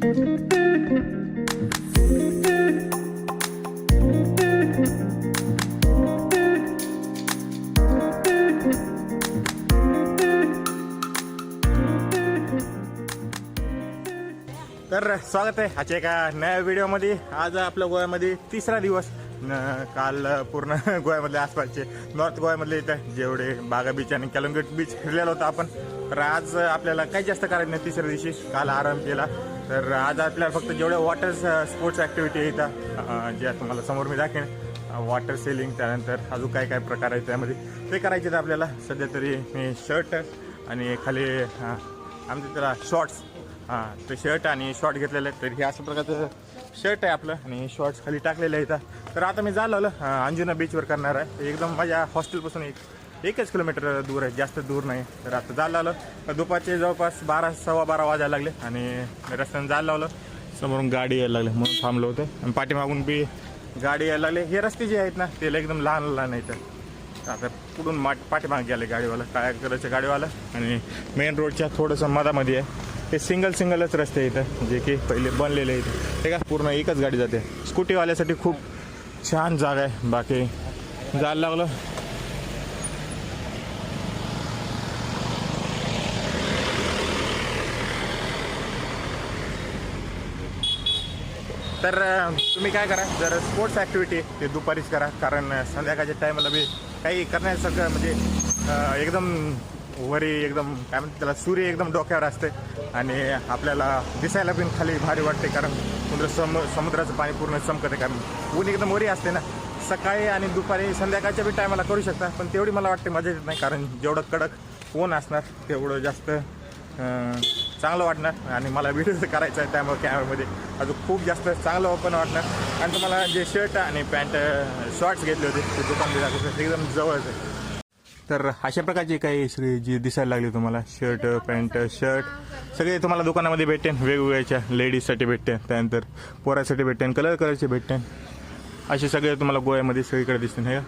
तर स्वागत आहे आजच्या एका नव्या व्हिडिओमध्ये। आज आपल्या गोव्यामध्ये तिसरा दिवस। काल पूर्ण गोव्यामधले आसपासचे नॉर्थ गोव्यामधले इथं जेवढे बागा बीच आणि कलंगट बीच फिरलेलो होतो आपण। तर आज आपल्याला काही जास्त करायचं नाही तिसऱ्या दिवशी, काल आराम केला। तर आज आपल्याला फक्त जेवढे वॉटर स्पोर्ट्स ॲक्टिव्हिटी आहे इथं ज्या तुम्हाला समोर मी दाखवेन, वॉटर सेलिंग, त्यानंतर अजून काय काय प्रकार आहेत त्यामध्ये ते करायचे। तर आपल्याला सध्या तरी मी शर्ट आणि खाली आमच्या त्याला शॉर्ट्स, ते शर्ट आणि शॉर्ट घेतलेले आहेत। तर हे अशा प्रकारचं शर्ट आहे आपलं आणि शॉर्ट्स खाली टाकलेलं आहे इथं। तर आता मी झालं अंजुना बीचवर करणार आहे। एकदम माझ्या हॉस्टेलपासून एकच किलोमीटर दूर आहे, जास्त दूर नाही। तर आता जायला लावलं, दुपारचे जवळपास 12-12:15 वाजायला लागले आणि रस्त्याने जायला लावलं। समोरून गाडी यायला लागली म्हणून थांबलं होतं आणि पाठीमागून बी गाडी यायला लागले। हे रस्ते जे आहेत ना ते एकदम लहान लहान आहेत। आता पुढून पाठीमागे गेले गाडीवाला, काय करायचं गाडीवाला, आणि मेन रोडच्या थोडंसं मधामध्ये आहे ते सिंगलच रस्ते इथं जे की पहिले बनलेले आहेत। ते का पूर्ण एकच गाडी जाते। स्कूटीवाल्यासाठी खूप छान जागा आहे। बाकी जायला लागलं तर तुम्ही काय करा, जर स्पोर्ट्स ॲक्टिव्हिटी ते दुपारीच करा, कारण संध्याकाळच्या टायमाला बी काही करण्यासारखं म्हणजे एकदम वरी एकदम काय म्हणते त्याला, सूर्य एकदम डोक्यावर असते आणि आपल्याला दिसायला पण खाली भारी वाटते, कारण समुद्राचं पाणी पूर्ण चमकते, कारण ऊन एकदम वरी असते ना। सकाळी आणि दुपारी संध्याकाळच्या बी टायमाला करू शकता, पण तेवढी मला वाटते मजा येत नाही, कारण जेवढं कडक ऊन असणार तेवढं जास्त चांगलं वाटणार आणि मला व्हिडिओ करायचा आहे, त्यामुळे कॅमेरामध्ये अजून खूप जास्त चांगलं ओपन वाटणार। आणि तुम्हाला जे शर्ट आणि पॅन्ट शॉर्ट्स घेतले होते ते दुकान दाखवतो एकदम जवळच आहे। तर अशा प्रकारचे काही सगळे जे दिसायला लागले तुम्हाला, शर्ट पॅन्ट शर्ट सगळे तुम्हाला दुकानामध्ये भेटेन। वेगवेगळ्याच्या लेडीजसाठी भेटते, त्यानंतर पोरासाठी भेटते, कलरचे भेटते। असे सगळे तुम्हाला गोव्यामध्ये सगळीकडे दिसतील। हे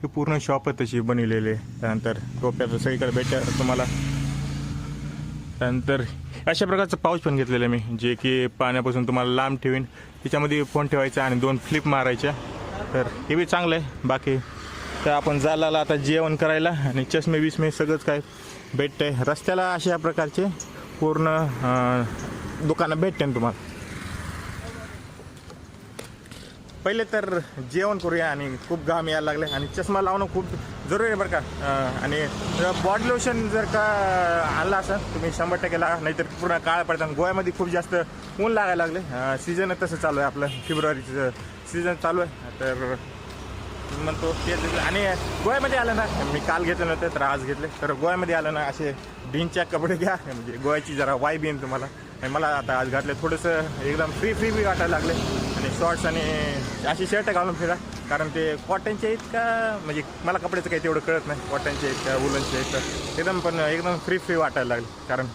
पूर्ण शॉप आहे तशी बनवलेली आहे। त्यानंतर टोप्याचं सगळीकडे भेटते तुम्हाला। त्यानंतर अशा प्रकारचं पाऊच पण घेतलेलं आहे मी, जे की पाण्यापासून तुम्हाला लांब ठेवीन, त्याच्यामध्ये फोन ठेवायचा आणि 2 फ्लिप मारायच्या। तर हे बी चांगलं आहे। बाकी तर आपण जायला आता जेवण करायला आणि चष्मे बिस्मे सगळंच काय भेटतंय रस्त्याला। अशा प्रकारचे पूर्ण दुकानं भेटते तुम्हाला। पहिले तर जेवण करूया, आणि खूप घाम यायला लागले आणि चष्मा लावणं खूप जरुरी आहे बरं का। आणि बॉडी लोशन जर का आणला असेल तुम्ही 100% लागा, नाहीतर पूर्ण काळा पडतात। गोव्यामध्ये खूप जास्त ऊन लागायला लागले, सीझन तसं चालू आहे आपलं, फेब्रुवारीचं सीझन चालू आहे। तर म्हणतो ते, आणि गोव्यामध्ये आलं ना, मी काल घेतलं नव्हतं तर आज घेतले। तर गोव्यामध्ये आलं ना असे जीन्सच्या कपडे घ्या, म्हणजे गोव्याची जरा वाईब येईन तुम्हाला। आणि मला आता आज घातले थोडंसं एकदम फ्री बी वाटायला लागले। आणि शॉर्ट्स आणि अशी शर्ट घालून फिरा, कारण ते कॉटनचे आहेत का, म्हणजे मला कपड्याचं काही तेवढं कळत नाही, कॉटनचे आहेत का वुलनचे आहेत का, एकदम पण एकदम फ्री वाटायला लागले। कारण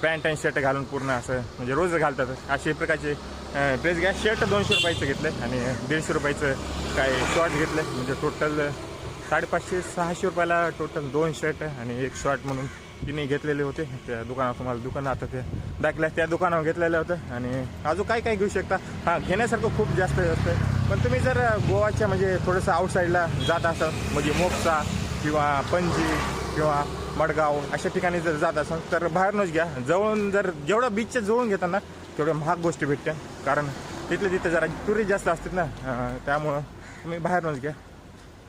पॅन्ट आणि शर्ट घालून पूर्ण असं म्हणजे रोज घालतात असे प्रकारचे ड्रेस घ्या। शर्ट 200 रुपयाचं घेतलं आणि 150 रुपयाचं काय शॉर्ट घेतलं, म्हणजे टोटल 550-600 रुपयाला टोटल 2 शर्ट आणि 1 शॉर्ट म्हणून तिने घेतलेले होते। त्या दुकानात तुम्हाला दुकान आता ते दाखल्या त्या दुकानावर घेतलेलं होतं। आणि अजून काय घेऊ शकता, घेण्यासारखं खूप जास्त असतं। पण तुम्ही जर गोवाच्या म्हणजे थोडंसं आउटसाईडला जात असाल, म्हणजे मोक्सा किंवा पणजी किंवा मडगाव अशा ठिकाणी जर जात असाल तर बाहेरूनच घ्या। जवळून जर जेवढं बीचच्या जवळून घेतात ना तेवढ्या महाग गोष्टी भेटते, कारण तिथं जरा टुरिस्ट जास्त असतात ना, त्यामुळं तुम्ही बाहेरूनच घ्या।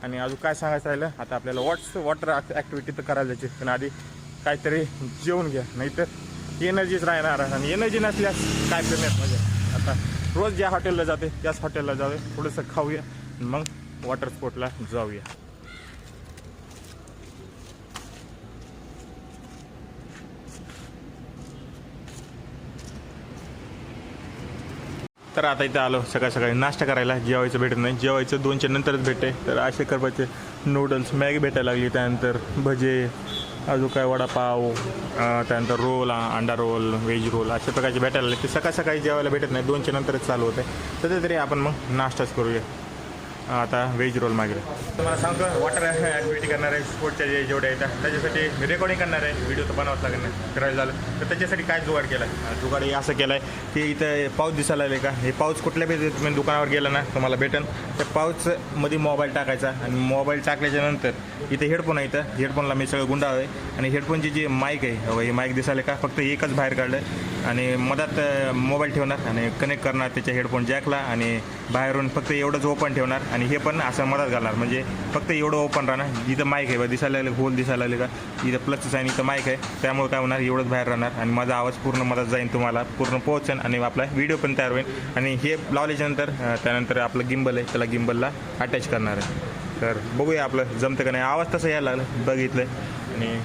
आणि अजून काय सांगायचं राहिलं, आता आपल्याला वॉटर ॲक्टिव्हिटी तर करायला जायची, पण आधी काहीतरी जेवून घ्या, नाहीतर एनर्जीच राहणार। आणि एनर्जी नसल्यास काय फिरण्यात म्हणजे आता रोज ज्या हॉटेलला जाते त्याच हॉटेलला जावे, थोडंसं खाऊया मग वॉटर स्पोर्टला जाऊया। तर आता इथं आलो सकाळी नाश्ता करायला। जेवायचं भेटत नाही, जेवायचं 2च्या नंतरच भेटते। तर असे करपाचे नूडल्स मॅगी भेटायला लागली, त्यानंतर भजे, अजून काय वडापाव, त्यानंतर रोल, अंडा रोल, व्हेज रोल अशा प्रकारचे भेटायला लागले। ते सकाळी जेवायला भेटत नाही, 2च्या नंतरच चालू होतं। तरी आपण मग नाश्ताच करूया। आता व्हेज रोल मागेल. तुम्हाला सांगतो वॉटर ॲक्टिव्हिटी करणार आहे स्पोर्टच्या जेवढे येतात त्याच्यासाठी मी रेकॉर्डिंग करणार आहे. व्हिडिओ तर बनवावंच लागेल नाही करायला झालं तर त्याच्यासाठी काय जुगाड केला आहे. जुगाड हे असं केलं आहे की इथं पाऊच दिसायला लागले का हे पाऊच कुठल्या बी तुम्ही दुकानावर गेला ना तुम्हाला भेटेल. त्या पाऊचमध्ये मोबाईल टाकायचा आणि मोबाईल टाकल्याच्यानंतर इथे हेडफोन आहे. इथं हेडफोनला मी सगळं गुंडाळं आहे आणि हेडफोनची जी माईक आहे हे माईक दिसायला का फक्त एकच बाहेर काढलं आणि मधात मोबाईल ठेवणार आणि कनेक्ट करणार त्याच्या हेडफोन जॅकला आणि बाहेरून फक्त एवढंच ओपन ठेवणार आणि हे पण असं मधात घालणार म्हणजे फक्त एवढं ओपन राहणार. इथं माईक आहे दिसायला लागले होल दिसायला लागले का इथं प्लसचं आहे इथं माईक आहे त्यामुळे काय होणार एवढंच बाहेर राहणार आणि माझा आवाज पूर्ण मधात जाईल तुम्हाला पूर्ण पोहोचेल आणि आपला व्हिडिओ पण तयार होईल. आणि हे लावल्याच्यानंतर त्यानंतर आपलं गिंबल आहे त्याला गिंबलला अटॅच करणार आहे. तर बघूया आपलं जमतं का नाही. आवाज तसं यायला लागलं बघितलं आणि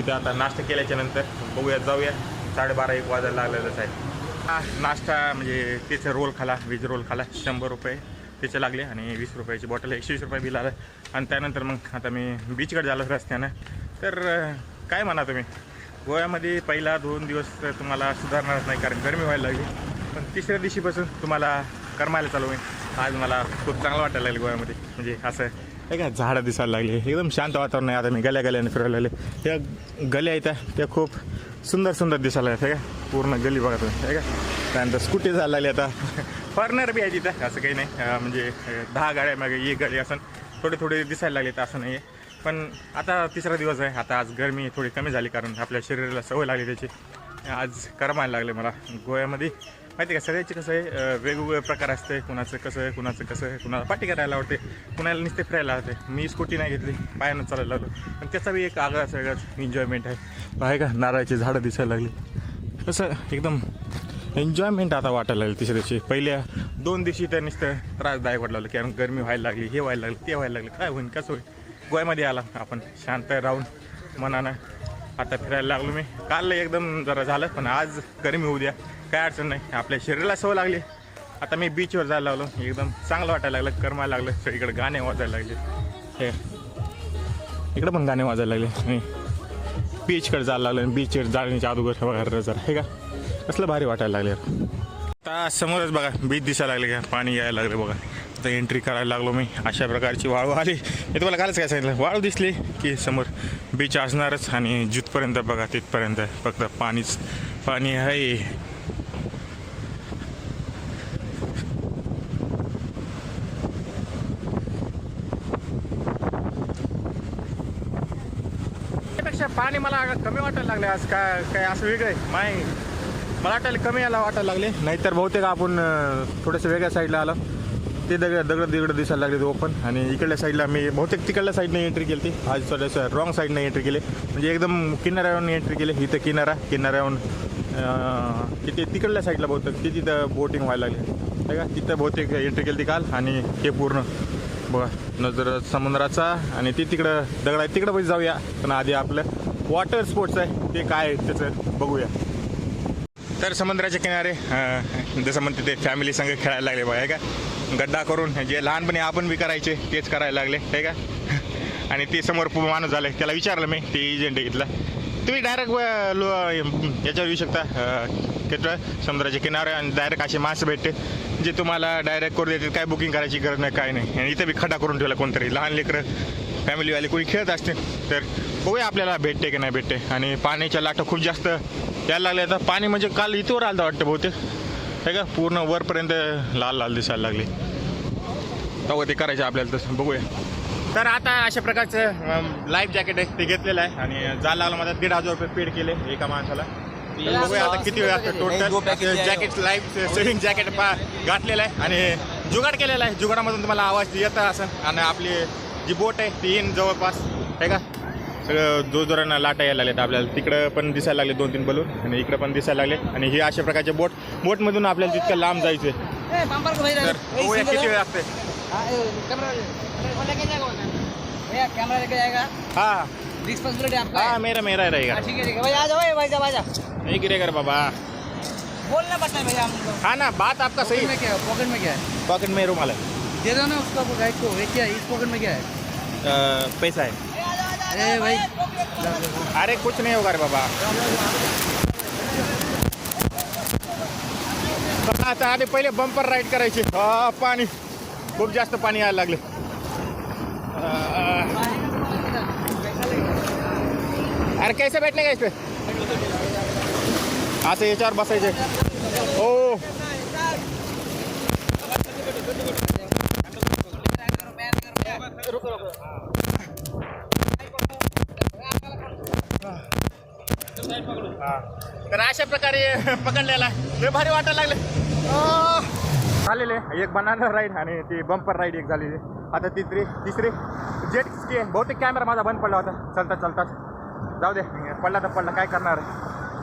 इथं आता नाश्ता केल्याच्यानंतर बघूया जाऊया 12:30-1 वाजायला लागलेलंच आहे. हा नाश्ता म्हणजे त्याचं रोल खाला व्हेज रोल खाला 100 रुपये त्याचे लागले आणि 20 रुपयाची बॉटल 120 रुपये बिल आलं. आणि त्यानंतर मग आता मी बीचकडे झालो रस्त्यानं. तर काय म्हणा तुम्ही गोव्यामध्ये पहिला 2 दिवस तुम्हाला सुधारणारच नाही कारण गरमी व्हायला लागली. पण तिसऱ्या दिवशीपासून तुम्हाला करमायला चालू होईल. आज मला खूप चांगलं वाटायला लागलं गोव्यामध्ये म्हणजे असं हे का झाडं दिसायला लागले एकदम शांत वातावरण आहे. आता मी गल्याने फिरायला लागले त्या गल्या आहेत त्या खूप सुंदर दिसायला आहेत हे का पूर्ण गली बघा तुम्ही हे का. त्यानंतर स्कूटी जायला लागली आता फॉरनर बी आहे तिथं असं काही नाही म्हणजे 10 गाड्या मागे 1 गाडी असं थोडे दिसायला लागले तर असं नाही आहे. पण आता तिसरा दिवस आहे. आता आज गरमी थोडी कमी झाली कारण आपल्या शरीराला सवय लागली त्याची. आज करमायला लागले मला गोव्यामध्ये माहिती का. सगळ्याचे कसं आहे वेगवेगळे प्रकार असते कुणाचं कसं आहे कुणाला पार्टी करायला आवडते कुणाला नुसते फिरायला आवडते. मी स्कूटी नाही घेतली पायानं चालायला लागलो पण त्याचा बी एक आगळाच वेगळाच एन्जॉयमेंट आहे का. नारळाची झाडं दिसायला लागली कसं एकदम एन्जॉयमेंट आता वाटायला लागली तिसऱ्या दिवशी. पहिल्या 2 दिवशी तर नुसतं त्रासदायक वाटलं की कारण गरमी व्हायला लागली हे व्हायला लागलं ते व्हायला लागलं काय होईल कसं होईल. गोव्यामध्ये आला आपण शांत राहून मनानं आता फिरायला लागलो मी. काल एकदम जरा झालं पण आज गरमी होऊ द्या काय अडचण नाही. आपल्या शरीराला सवय लागली. आता मी बीचवर जायला लागलो एकदम चांगलं वाटायला लागलं करमायला लागलं. सगळीकडे गाणे वाजायला लागले हे इकडं पण गाणे वाजायला लागले आणि बीचकडे जायला लागलं आणि बीचवर जाण्याच्या अगोदर बघा जरा हे का कसलं भारी वाटायला लागले. आता समोरच बघा बीच दिसायला लागले का पाणी यायला लागले बघा. आता एंट्री करायला लागलो मी. अशा प्रकारची वाळू आली हे तुम्हाला कालच काय सांगितलं वाळू दिसली की समोर बीच असणारच आणि जिथपर्यंत बघा तिथपर्यंत फक्त पाणीच पाणी आहे. त्यापेक्षा पाणी मला कमी वाटायला लागले आज काय असं वेगळं आहे मला वाटायला कमी यायला वाटायला लागले. नाहीतर बहुतेक आपण थोडंसं वेगळ्या साईडला आलं ते दगड दिसायला लागले ओपन आणि इकडल्या साईडला मी बहुतेक तिकडल्या साईडने एंट्री केली ती. आज थोडंसं रॉंग साईडने एंट्री केली म्हणजे एकदम किनाऱ्यावरून एंट्री केली. इथं किनाऱ्यावरून तिथे तिकडल्या साईडला बहुतेक तिथं बोटिंग व्हायला लागली आहे का. तिथं बहुतेक एंट्री केली ती काल आणि हे पूर्ण बघा नजर समुद्राचा आणि ते तिकडं दगड आहे तिकडं पण जाऊया. पण आधी आपलं वॉटर स्पोर्ट्स आहे ते काय त्याचं बघूया. तर समुद्राच्या किनारे जसं म्हणते ते फॅमिली संग खेळायला लागले बघा का. गड्डा करून जे लहानपणी आपण बी करायचे तेच करायला लागले आहे का. आणि ते समोर माणूस झालं त्याला विचारलं मी ते एजंट घेतला तुम्ही डायरेक्ट याच्यावर येऊ शकता तिथं समुद्राच्या किनारे आणि डायरेक्ट असे माणसं भेटते जे तुम्हाला डायरेक्ट करू देतील काय बुकिंग करायची गरज नाही काय नाही. आणि इथं बी खड्डा करून ठेवला कोणतरी लहान लेकरं फॅमिलीवाले कोणी खेळत असते. तर बघूया आपल्याला भेटते की नाही भेटते. आणि पाण्याच्या लाटा खूप जास्त यायला लागल्या आता पाणी म्हणजे काल इथवर आलं वाटतं बहुतेक आहे का पूर्ण वरपर्यंत लाल दिसायला लागले. तेव्हा ते करायचं आपल्याला तसं बघूया. तर आता अशा प्रकारचं लाईफ जॅकेट आहे ते घेतलेलं आहे आणि जायला लागलं माझा 1,500 रुपये पेड केले एका माणसाला. बघूया आता किती वेळ असतं total jacket life saving jacket घातलेलं आहे आणि जुगाड केलेला आहे. जुगाडामधून तुम्हाला आवाज येतं असं आणि आपली जी बोट आहे ती येईन जवळपास आहे का. सगळं जोरानं लाटा यायला लागलेत आपल्याला. तिकडं पण दिसायला लागले 2-3 बलून आणि इकडं पण दिसायला लागले आणि हे अशा प्रकारचे बोटमधून आपल्याला तितकं लांब जायचं. तर बघूया किती वेळ लागते. कैमरा लेके जाएगा हाँ रिस्पॉन्सिबिलिटी आपका हाँ मेरा रहेगा. ठीक है भाई आ जाओ भाई जा नहीं गिरेगा रे बाबा बोलना पड़ता है भैया हमको. हाँ ना बात आपका सही. पॉकेट में क्या है पॉकेट में रुमाल है. दे दो ना उसको गाइड को. ये क्या है इस पॉकेट में क्या है पैसा है. अरे भाई अरे कुछ नहीं होगा रे बाबा. आता आधी पहिले बंपर राईड करायची पाणी खूप जास्त पाणी यायला लागले. अरे कैसे बैठने का इस पे असं याच्यावर बसायचे. हो तर अशा प्रकारे पकडलेला लय भारी वाटायला लागले. झालेले एक बनाना राईड आणि ती बंपर राईड एक झालेली. आता तिसरी जेट स्की. बहुतेक कॅमेरा माझा बंद पडला होता चालताच. जाऊ दे, पडला तर पडला, काय करणार.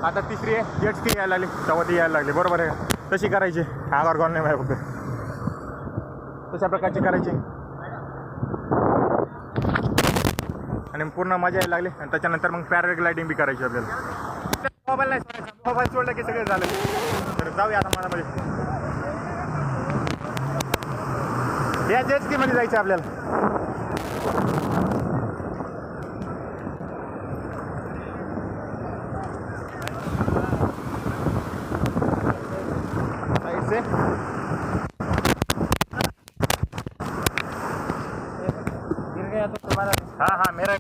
आता तिसरी आहे जेट स्की यायला लागली, चौथी यायला लागली. बरोबर आहे, तशी करायची. अंगावर गॉल नाही माहिती, फक्त तशा प्रकारची करायची आणि पूर्ण मजा यायला लागली. आणि त्याच्यानंतर मग पॅराग्लायडिंग बी करायची आपल्याला. मोबाईल नाही सोडायचा, मोबाईल सोडला की सगळं झालं. तर जाऊया आता माझ्यामध्ये. या जेट स्कीमध्ये जायचं आपल्याला. से गिर गया तो तुम्हारा. हाँ मेरा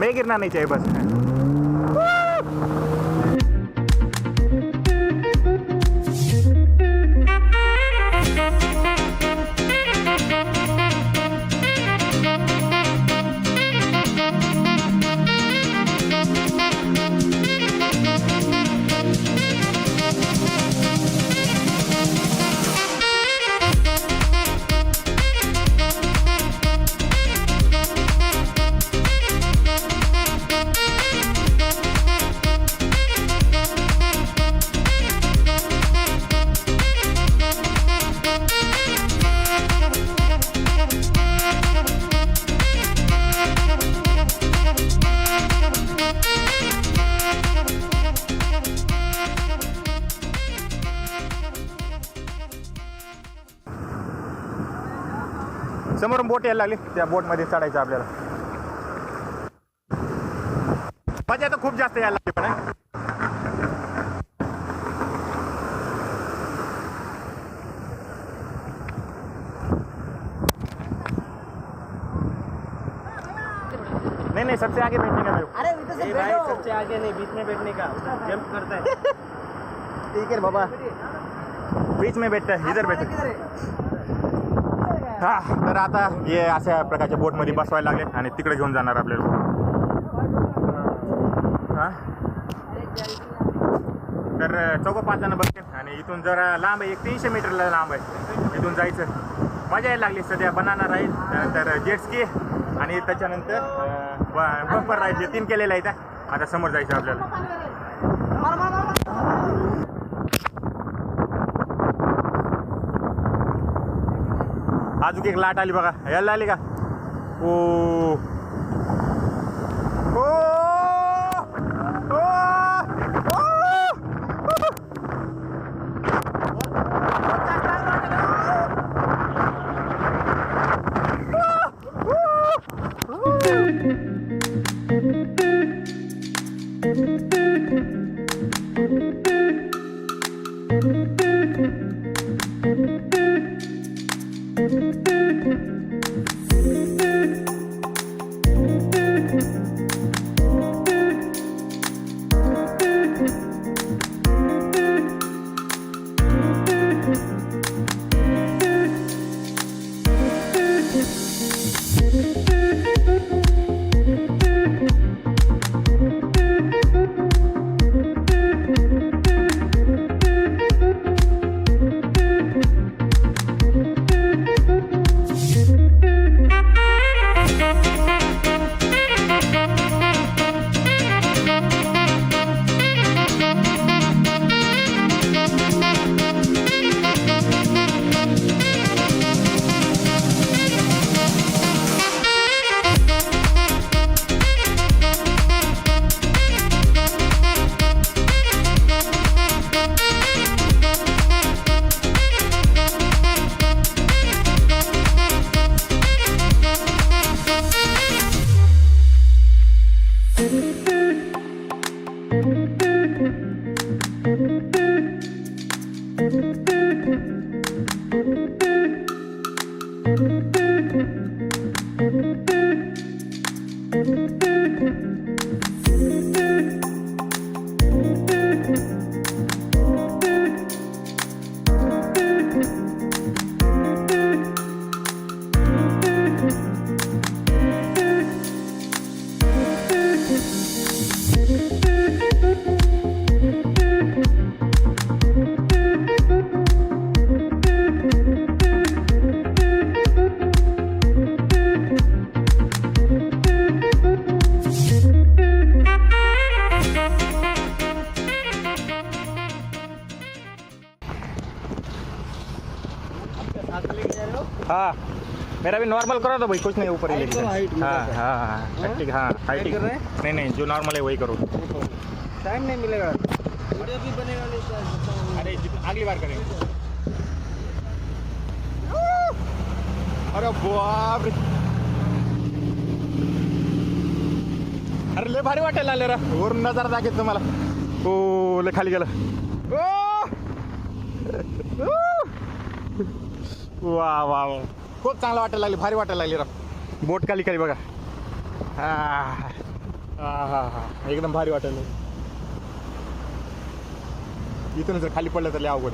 मैं गिरना नहीं चाहिए बस. समोरून बोट यायला लागली, त्या बोटमध्ये चढायचं आपल्याला. मजा तर खूप जास्त यायला लागली. पण नहीं सबसे आगे बैठने का. अरे भाई सबसे आगे नहीं, बीच में बैठने का. जंप करता है. ठीक है बाबा, बीच में बैठता है, इधर बैठे. हा, तर आता हे अशा प्रकारच्या बोटमध्ये बसवायला लागले आणि तिकडे घेऊन जाणार आपल्याला. हां, तर 4-5 जण बसते आणि इथून जरा लांब आहे, 300 मीटरला लांब आहे. इथून जायचं. मजा यायला लागली. सध्या बनाना राईड, त्यानंतर जेट स्की आणि त्याच्यानंतर बंपर राईड, हे 3 केलेलं आहे. आता समोर जायचं आपल्याला. अजून एक लाट आली बघा, यायला आली का. ओ ओ हाँ मेरा भी नॉर्मल करो तो भाई कुछ नहीं ऊपर ही Height लेके करो, height हाँ मेरा हाँ ठीक हाँ हाइट कर रहे हैं? नहीं नहीं जो नॉर्मल है वही करो टाइम नहीं मिलेगा वीडियो भी बनेगा नहीं शायद। अरे अगली बार करेंगे अरे बाप रे अरे लय भारी वाटायला आले रा वर नजारा दाखवत तुम्हाला हो लय खाली गेलं वा वा वा खूप चांगलं वाटायला लागले भारी वाटायला लागले रा बोट खाली खाली बघा हा हा हा हा एकदम भारी वाटायला इथून जर खाली पडलं तर लय अवघड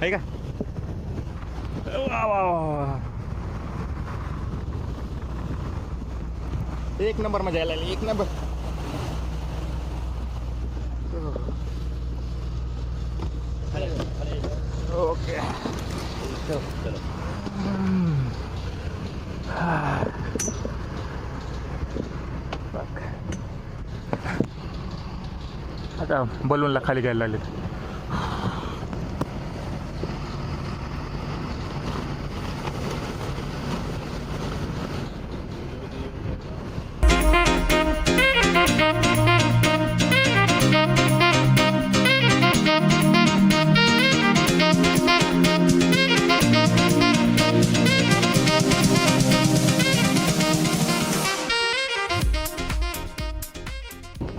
आहे का वा वा वा एक नंबर मजा यायला लागली एक नंबर ओके चलो आता बलूनला खाली घ्यायला लागले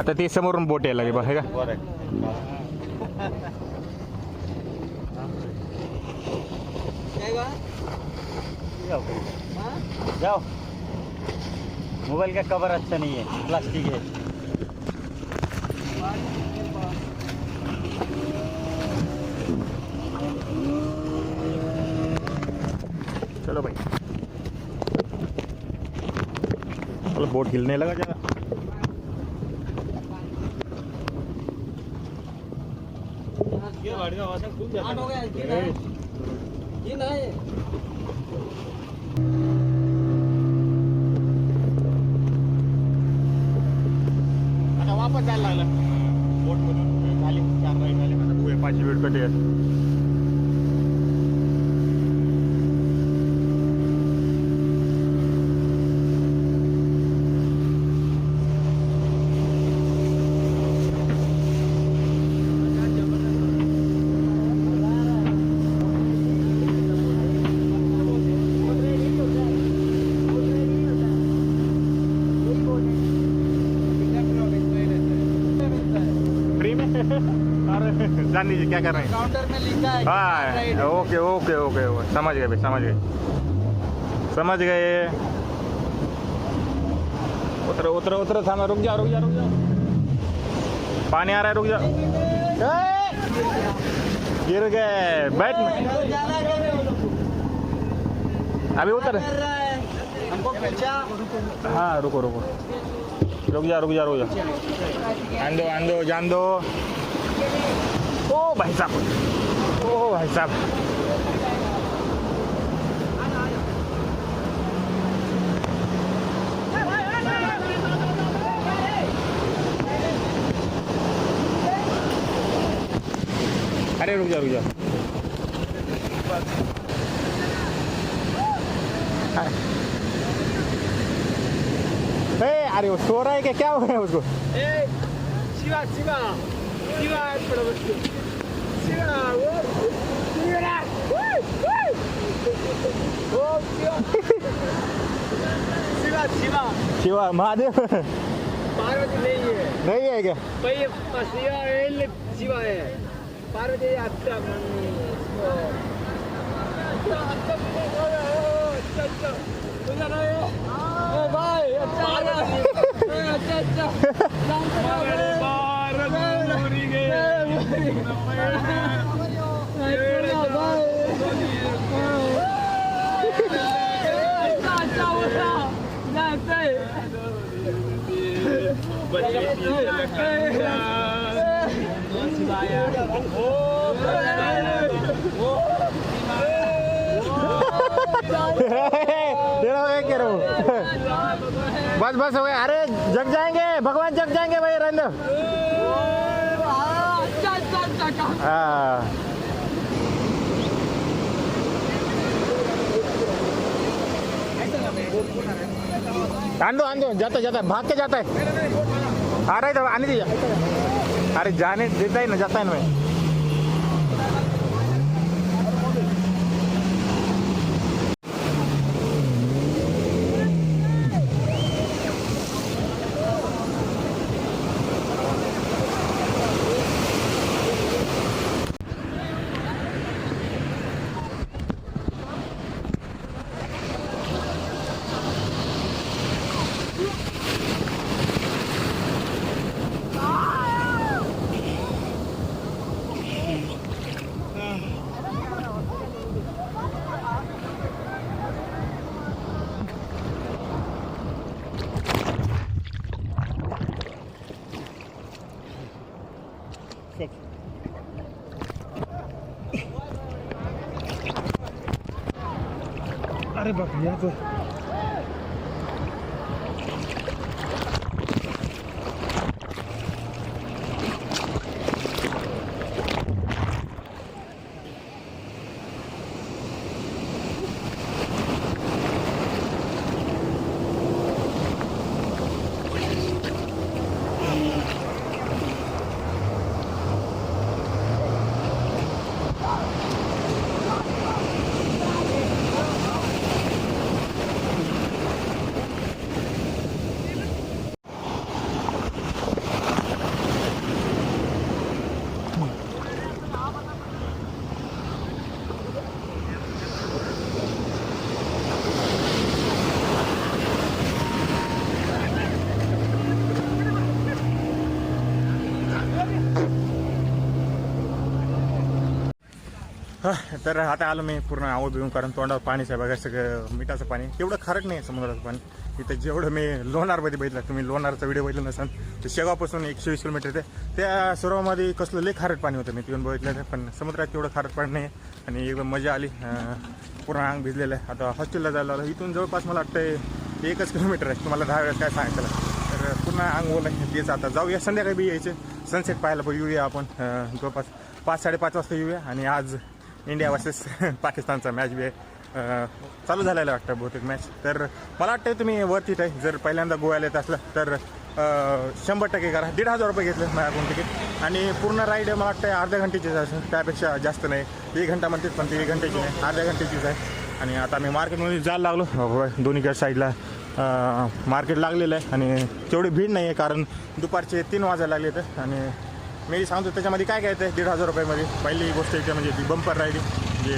आता ते समोरून बोट यायला लागली बघ हे का जाओ मोबाइल का कवर अच्छा नहीं है प्लास्टिक है चलो भाई चलो बोट हिलने लगा जरा आता वापस जायला लागला बोट मधून झाले 4 राईड झाले आता बघूया 5 वेळ कटे फ्री में अरे जान लीजिए क्या कर रहे हैं काउंटर में लिखा है हाँ ओके ओके ओके ओके समझ गए भाई समझ गए उतरो उतरो उतरो थामा रुक जाओ पानी आ रहा है रुक जाओ गिर गए बैठ अभी उतर हमको पीछा हाँ रुको रुक जा आंदो जान दो ओ भाई साहब अरे रुक जा अरे वो सो रहा है क्या हो गया उसको शिवा शिवा महादेव पार्वती नहीं है क्या शिवा है पार्वती अच्छा भाई बस बस हो गया। अरे जग जाएंगे भगवान, जग जाएंगे भाई, रहने दो। हाँ आन दो जाता जाता है, भाग के जाता है। आ रहा है तो आने दीजिए। अरे जाने देता ही ना, जाता है ना मैं। अरे बाप रे, तो तर आता आलो मी पूर्ण आवड बिळून, कारण तोंडावर पाणीच आहे बघा, सगळं मिठाचं पाणी, तेवढं खारट नाही समुद्राचं पाणी इथं. जेवढं मी लोणारमध्ये बघितलं, तुम्ही लोणारचा व्हिडिओ बघितला नसाल तर शेगावपासून 120 किलोमीटर ते त्या सरोवरामध्ये कसलं लई खारट पाणी होतं, मी तिथून बघितलं ते. पण समुद्रात तेवढं खारट पाणी नाही आणि एकदम मजा आली. पूर्ण अंग भिजलेलं आहे. आता हॉस्टेलला जायला आलो, इथून जवळपास मला वाटतं 1 किलोमीटर आहे. तुम्हाला 10 वेळेस काय सांगायचं, तर पूर्ण अंग ओलं आहे. तेच आता जाऊया, संध्याकाळी बी यायचे, सनसेट पाहायला पण येऊया आपण. जवळपास 5-5:30 वाजता येऊया. आणि आज इंडिया वर्सेस पाकिस्तानचा मॅच बी आहे, चालू झालेला वाटतं बहुतेक मॅच. तर मला वाटतं तुम्ही वरती आहे, जर पहिल्यांदा गोव्याला येत असलं तर 100% करा. 1,500 रुपये घेतले माझ्याकडून तिकीट. आणि पूर्ण राईड मला वाटतं अर्ध्या घंटेचीच असेल, त्यापेक्षा जास्त नाही. 1 घंटा म्हणतात पण ती 1 घंटेची नाही, अर्ध्या घंटेचीच आहे. आणि आता मी मार्केटमध्ये जायला लागलो. दोन्हीकडे साईडला मार्केट लागलेलं आहे आणि तेवढी भीड नाही आहे, कारण दुपारचे 3 वाजायला लागले तर. आणि मी सांगतो त्याच्यामध्ये काय काय येतं 1,500 रुपयामध्ये. पहिली गोष्ट येते म्हणजे ती बंपर राईड, जे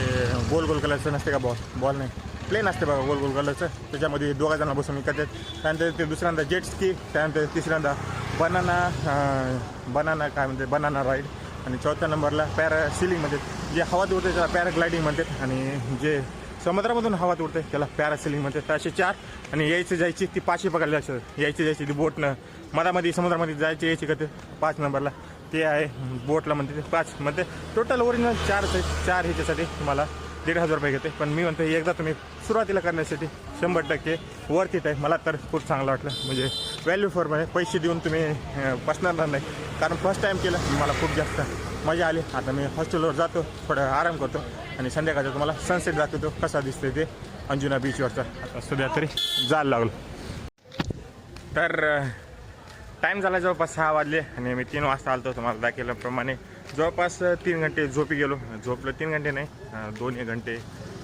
गोल गोल कलरचं नसते का, बॉल नाही, प्लेन असते बघा गोल गोल कलरचं, त्याच्यामध्ये 2 जण बसून विकतात. त्यानंतर ते दुसऱ्यांदा जेट स्की, त्यानंतर तिसऱ्यांदा बनाना काय म्हणते, बनाना राईड. आणि 4थ्या नंबरला पॅरासिलिंग म्हणजे जे हवात उडते त्याला पॅराग्लायडिंग म्हणतात. आणि जे समुद्रामधून हवात उडते त्याला पॅरासिलिंग म्हणतात. तर असे 4. आणि यायचं जायची ती 5 पकडली असं, यायची जायची ती बोटनं मधामध्ये समुद्रामध्ये जायची यायची का ते 5 नंबरला ते आहे, बोटला म्हणते ते 5 म्हणते. टोटल ओरिजिनल 4 ह्याच्यासाठी तुम्हाला 1,500 रुपये घेते. पण मी म्हणतो एकदा तुम्ही सुरुवातीला करण्यासाठी 100% वरतीच आहे. मला तर खूप चांगलं वाटलं, म्हणजे व्हॅल्यू फॉर मनी. पैसे देऊन तुम्ही पसणार नाही, कारण फर्स्ट टाईम केलं, मला खूप जास्त मजा आली. आता मी हॉस्टेलवर जातो, थोडं आराम करतो आणि संध्याकाळचा तुम्हाला सनसेट दाखवतो कसा दिसतोय ते अंजुना बीचवरचा. आता सध्या तरी जायला लागलो. तर टाईम झाला जवळपास 6 वाजले आणि मी 3 वाजता आलो. तुम्हाला दाखवल्याप्रमाणे जवळपास 3 घंटे झोपी गेलो. झोपलो 3 घंटे नाही, 2 घंटे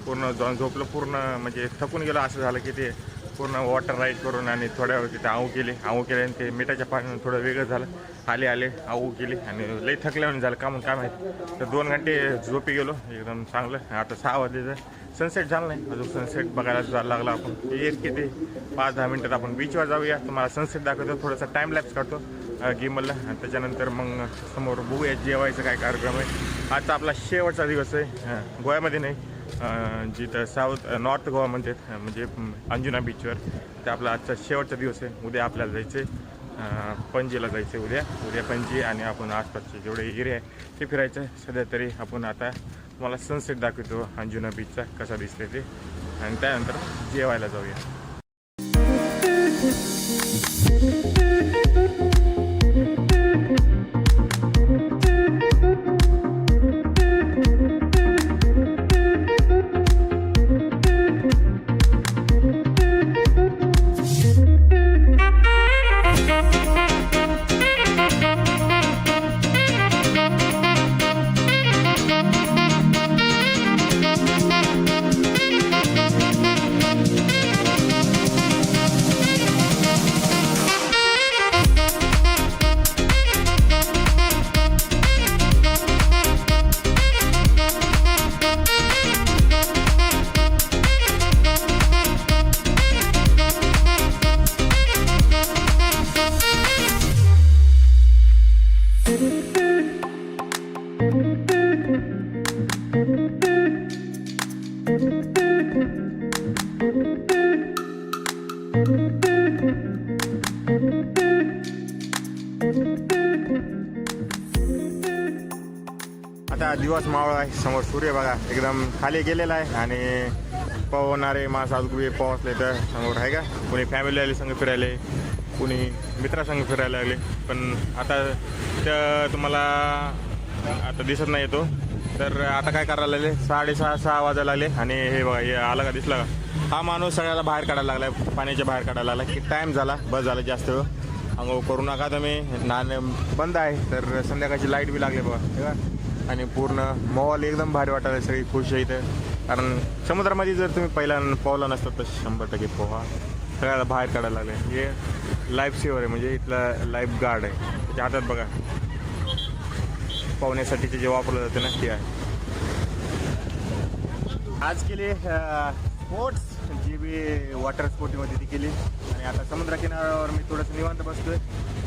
पूर्ण जाऊन झोपलो. पूर्ण म्हणजे थकून गेलो. असं झालं की ते पूर्ण वॉटर राईड करून आणि थोड्या वेळ तिथे आऊ केले आणि ते मिठाच्या पाण्यानं थोडं वेगळं झालं. आले आऊ केली आणि लई थकल्यावर झालं का म्हणून काय माहिती. तर 2 घंटे झोपी गेलो एकदम चांगलं. आता 6 वाजले तर सनसेट झाला नाही अजून, सनसेट बघायला जायला लागला आपण. एक किती 5-10 मिनटात आपण बीचवर जाऊया, तुम्हाला सनसेट दाखवतो, थोडासा टाईम लॅप्स काढतो गेमला, आणि त्याच्यानंतर मग समोर बघूया जेवायचं काय कार्यक्रम आहे. आजचा आपला शेवटचा दिवस आहे गोव्यामध्ये, नाही जिथं नॉर्थ गोवा म्हणतात, म्हणजे अंजुना बीचवर. ते आपला आजचा शेवटचा दिवस आहे. उद्या आपल्याला जायचं आहे पणजीला जायचं आहे, उद्या पणजी आणि आपण आसपासचे जेवढे एरिया आहे ते फिरायचं आहे. सध्या तरी आपण आता तुम्हाला सनसेट दाखवतो अंजुना बीचचा कसा दिसते ते, आणि त्यानंतर जेवायला जाऊया. आता दिवस मावळा आहे, समोर सूर्य बघा एकदम खाली गेलेला आहे, आणि पोहणारे माणसं अजून पोहोचले तर समोर आहे का. कोणी फॅमिली आली संग फिरायला, कोणी मित्रासंग फिरायला लागले, पण आता त्या तुम्हाला आता दिसत नाही येतो. तर आता काय करायला लागले, 6:30 वाजायला लागले, आणि हे बघा हे आला का, दिसला का, हा माणूस सगळ्याला बाहेर काढायला लागला, पाण्याच्या बाहेर काढायला लागला की टाईम झाला, बस झाला, जास्त वेळ अंघोळ करू नका तुम्ही, बंद आहे. तर संध्याकाळची लाईट बी लागली बघा हे का, आणि पूर्ण माहोल एकदम भारी वाटायला, सगळी खुश आहे इथं. कारण समुद्रामध्ये जर तुम्ही पहिला पोहला नसतात तर 100% पोहा, सगळ्याला बाहेर काढायला लागले. हे लाईफ सेवर आहे, म्हणजे इथला लाईफ गार्ड आहे, त्याच्या हातात बघा पोहण्यासाठीचे जे वापरलं जाते ना ते आहे. आज केली स्पोर्ट्स, जी बी वॉटर स्पोर्टमध्ये ती केली, आणि आता समुद्र किनाऱ्यावर मी थोडंसं निवांत बसतोय.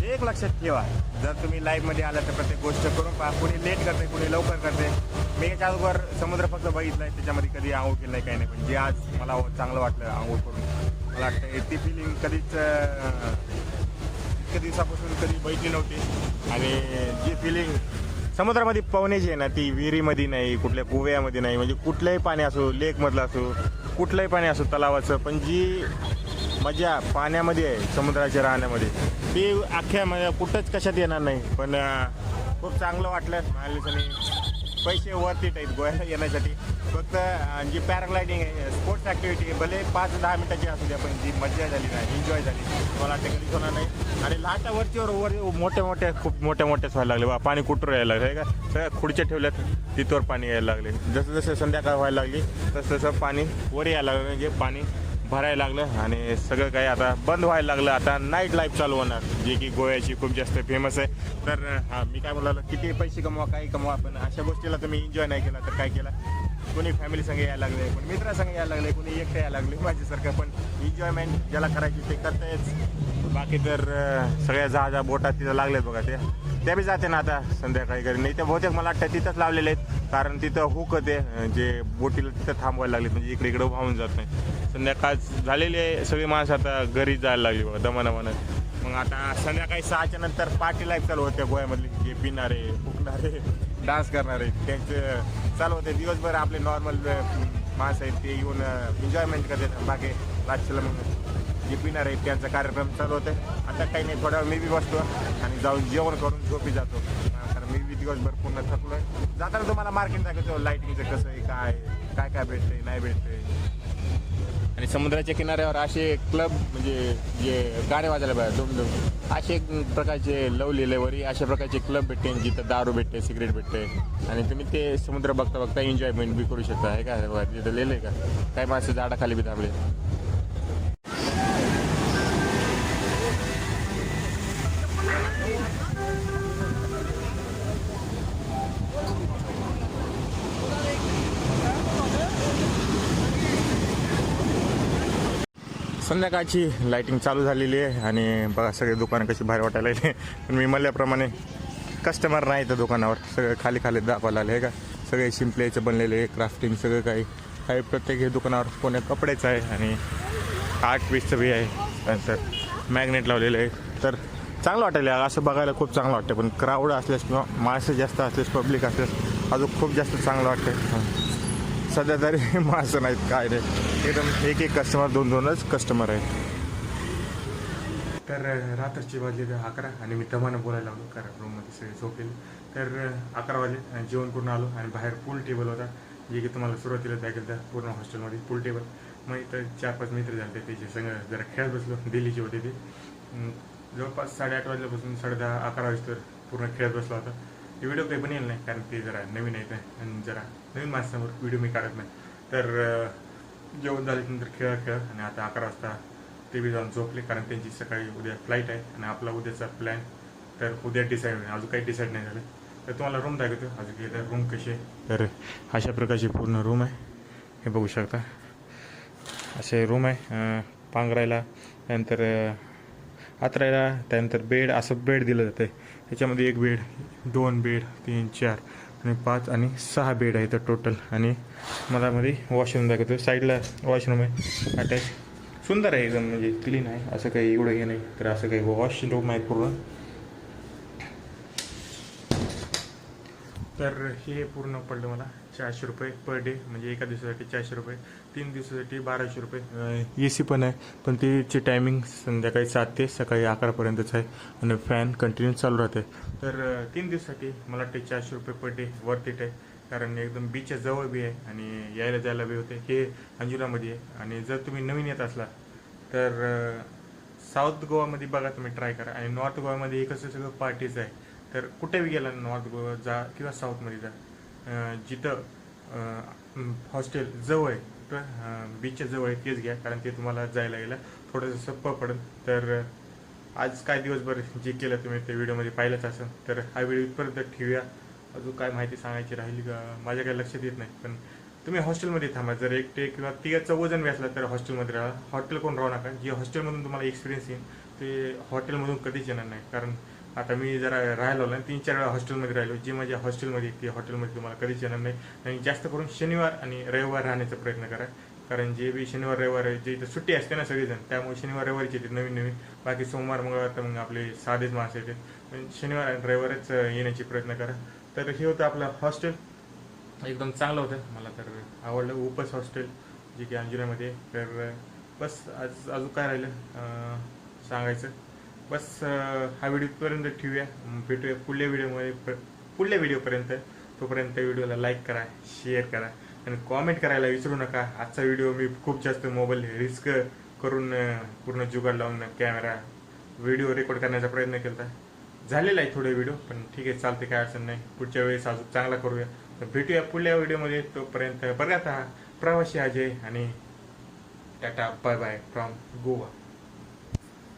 एक लक्षात ठेवा, जर तुम्ही लाईव्हमध्ये आला तर प्रत्येक गोष्ट करून पहा. कोणी लेट करते, कोणी लवकर करते. मी याच्या अगोदर समुद्र फक्त बघितलं आहे, त्याच्यामध्ये कधी आंघोळ केलं नाही, काही नाही, पण जे आज मला चांगलं वाटलं आंघोळ करून, मला वाटतं ती फिलिंग कधीच इतक्या दिवसापासून कधी बघितली नव्हती. आणि जी फिलिंग समुद्रामध्ये पोहण्याची आहे ना, ती विहिरीमध्ये नाही, कुठल्या कुव्यामध्ये नाही, म्हणजे कुठलंही पाणी असो, लेकमधलं असो, कुठलंही पाणी असो, तलावाचं, पण जी मजा पाण्यामध्ये आहे समुद्राच्या राहण्यामध्ये, ती अख्ख्या म्हणजे कुठंच कशात येणार नाही. पण खूप चांगलं वाटलं. आणि पैसे वरती आहेत गोव्याला येण्यासाठी. फक्त जी पॅराग्लायडिंग आहे, स्पोर्ट्स ॲक्टिव्हिटी, भले 5-10 मिनिटाची असू द्या, पण जी मजा झाली ना, एन्जॉय झाली, मला ते कधीच होणार नाही. आणि लाटा वरचीवर वर खूप मोठ्या व्हायला लागले बा, पाणी कुठून यायला लागलं आहे का, सगळ्या खुर्च्या ठेवल्यात तिथवर पाणी यायला लागले. जसं जसं संध्याकाळ व्हायला लागली तसं तसं पाणी वर यायला लागलं, म्हणजे पाणी भरायला लागलं, आणि सगळं काही आता बंद व्हायला लागलं. आता नाईट लाईफ चालू होणार, जे की गोव्याची खूप जास्त फेमस आहे. तर हां, मी काय म्हणालो, किती पैसे कमवा, काही कमवा, पण अशा गोष्टीला तुम्ही एन्जॉय नाही केला तर काय केला. कोणी फॅमिली संग यायला लागले, कोणी मित्रासंग यायला लागले, कोणी एकटं यायला लागले माझ्यासारखं. पण एन्जॉयमेंट ज्याला करायची ते करतायच. बाकी तर सगळ्या जहाजा बोटात तिथं लागलेत बघा, त्या बी जाते ना आता संध्याकाळी घरी. नाही तर बहुतेक मला वाटतं तिथंच लावलेले आहेत, कारण तिथं हुक होते जे बोटीला तिथं थांबवायला लागले, म्हणजे इकडे इकडं वाहून जात नाही. संध्याकाळ झालेली आहे, सगळी माणसं आता घरी जायला लागली बघा दमनमन. मग आता संध्याकाळी 6च्या नंतर पार्टी लाईफ चालू होते गोव्यामधली. जे पिणारे, फुकणारे, डान्स करणारे, त्यांचं चालू होते. दिवसभर आपले नॉर्मल माणसं आहेत ते येऊन एन्जॉयमेंट करतात. बाकी रातच्याला मग जे पिणार आहेत त्यांचा कार्यक्रम चालू होते. आता काही नाही, थोडा मी बी बसतो आणि जाऊन जेवण करून झोपी जातो, कारण मी बी दिवसभर पूर्ण थकलो आहे. जाताना तुम्हाला मार्केट दाखवतो लाईटिंगचं कसं आहे, काय काय भेटतंय नाही भेटतंय. आणि समुद्राच्या किनाऱ्यावर असे क्लब, म्हणजे जे गाणे वाजायला पाहिजे दुमदुम, असे एक प्रकारचे लवली लेवरी अशा प्रकारचे क्लब भेटते, जिथं दारू भेटते, सिगरेट भेटते, आणि तुम्ही ते समुद्र बघता बघता एन्जॉयमेंट बी करू शकता. आहे का तिथं लिहिलं आहे का, काही माणसं झाडाखाली बी थांबले. संध्याकाळची लाईटिंग चालू झालेली आहे आणि बघा सगळे दुकानं कशी बाहेर वाटायला लागले. पण मी म्हणल्याप्रमाणे कस्टमर नाही तर दुकानावर सगळं खाली खाली दाखवायला आले आहे का. सगळे शिंपलेचं बनलेले क्राफ्टिंग सगळं काही काही प्रत्येक हे दुकानावर कोण्या कपड्याचं आहे आणि 8-20चं बी आहे. नंतर मॅग्नेट लावलेलं आहे. तर चांगलं वाटेल असं बघायला खूप चांगलं वाटतं. पण क्राऊड असल्यास किंवा माणसं जास्त असल्यास पब्लिक असल्यास अजून खूप जास्त चांगलं वाटतं. सध्या तरी माणसं नाहीत काय नाही एकदम एक कस्टमर 2-2च कस्टमर आहेत. तर रात्रीची वाजली तर 11 आणि मी दमानं बोलायला लागलो कारण रूममध्ये सगळे झोपलेले. तर 11 वाजले जेवण करून आलो आणि बाहेर पूल टेबल होता जे की तुम्हाला सुरुवातीला दाखवलं होतं. पूर्ण हॉस्टेलमध्ये पूल टेबल. मग इथं 4-5 मित्र झाले त्याचे सगळं जरा खेळत बसलो. दिल्लीचे होते ते. जवळपास 8:30 वाजल्यापासून 10:30-11 वाजता पूर्ण खेळत बसला होता. ते व्हिडिओ काही बनेल नाही कारण ते जरा नवीन आहेत आणि जरा नवीन माणसांवर व्हिडिओ मी काढत नाही. तर जेवण झाल्यानंतर खेळ आणि आता 11 वाजता ते बी जाऊन झोपले कारण त्यांची सकाळी उद्या फ्लाईट आहे आणि आपला उद्याचा प्लॅन तर उद्या डिसाईड होईल. अजून काही डिसाईड नाही झालं. तर तुम्हाला रूम दाखवतो अजून की तर रूम कशी आहे. तर अशा प्रकारची पूर्ण रूम आहे हे बघू शकता. असे रूम आहे पांघरायला त्यानंतर आतरायला त्यानंतर बेड असं बेड दिलं जातं आहे. त्याच्यामध्ये 1 बेड 2 बेड 3 4 आणि 5 आणि 6 बेड आहे तर टोटल. आणि मला मध्ये वॉशरूम दाखवतो. साईडला वॉशरूम आहे अटॅच. सुंदर आहे एकदम म्हणजे क्लीन आहे असं काही एवढं हे नाही. तर असं काही वॉशरूम आहे पूर्ण. तर हे पूर्ण पडलं मला 400 रुपये पर डे म्हणजे एका दिवसासाठी 400 रुपये. 3 दिवसासाठी 1200 रुपये. AC पण आहे पण तिची टायमिंग संध्याकाळी 7 ते सकाळी 11पर्यंतच आहे आणि फॅन कंटिन्यू चालू राहते. तर 3 दिवसासाठी मला वाटते 400 रुपये पर डे वर्थ इट आहे कारण एकदम बीचच्या जवळ बी आहे आणि यायला जायला बी होते. हे अंजुनामध्ये आहे आणि जर तुम्ही नवीन येत असला तर साऊथ गोवामध्ये बघा तुम्ही ट्राय करा. आणि नॉर्थ गोवामध्ये कसं सगळं पार्टीचं आहे. तर कुठे बी गेला नॉर्थ गोवा जा किंवा साऊथमध्ये जा जिथं हॉस्टेल जवळ आहे तर बीचच्या जवळ आहे तेच घ्या कारण ते तुम्हाला जायला यायला थोडंसं सोपं पडेल. तर आज काय दिवसभर जे केलं तुम्ही ते व्हिडिओमध्ये पाहिलंच असेल. तर हा व्हिडिओ इथपर्यंत ठेवूया. अजून काय माहिती सांगायची राहिली का माझ्या काही लक्षात येत नाही. पण तुम्ही हॉस्टेलमध्ये थांबा. जर एकटे किंवा 3-4 बी असला तर हॉस्टेलमध्ये राहा. हॉटेल कोण राहू नका. जे हॉस्टेलमधून तुम्हाला एक्सपिरियन्स येईल ते हॉटेलमधून कधीच येणार नाही. कारण आता मी जरा राहायला आलो 3-4 वेळा हॉस्टेलमध्ये राहिलो. जे माझ्या हॉस्टेलमध्ये ते हॉटेलमध्ये तुम्हाला कधीच येणार नाही. आणि जास्त करून शनिवार आणि रविवार राहण्याचा प्रयत्न करा कारण जे बी शनिवार रविवार जे इथं सुट्टी असते ना सगळेजण त्यामुळे शनिवार रविवारचे येते नवीन. बाकी सोमवार मंगळवार तर मग आपले साधेच माणसं येते. पण शनिवार आणि रविवारच येण्याचे प्रयत्न करा. तर हे होतं आपलं हॉस्टेल. एकदम चांगलं होतं मला तर आवडलं. उपस हॉस्टेल जे की अंजुनामध्ये. तर बस आज अजून काय राहिलं सांगायचं. बस हा व्हिडिओपर्यंत ठेवूया. भेटूया पुढल्या व्हिडिओपर्यंत. तोपर्यंत व्हिडिओला लाईक करा शेअर करा आणि कॉमेंट करायला विसरू नका. आजचा व्हिडिओ मी खूप जास्त मोबाईल रिस्क करून पूर्ण जुगाड लावून कॅमेरा व्हिडिओ रेकॉर्ड करण्याचा प्रयत्न केला. झालेला आहे थोडे व्हिडिओ पण ठीक आहे चालते काय अडचण नाही. पुढच्या वेळेस अजून चांगला करूया. तर भेटूया पुढल्या व्हिडिओमध्ये. तोपर्यंत बघा प्रवासी अजय आणि tata bye bye from Goa.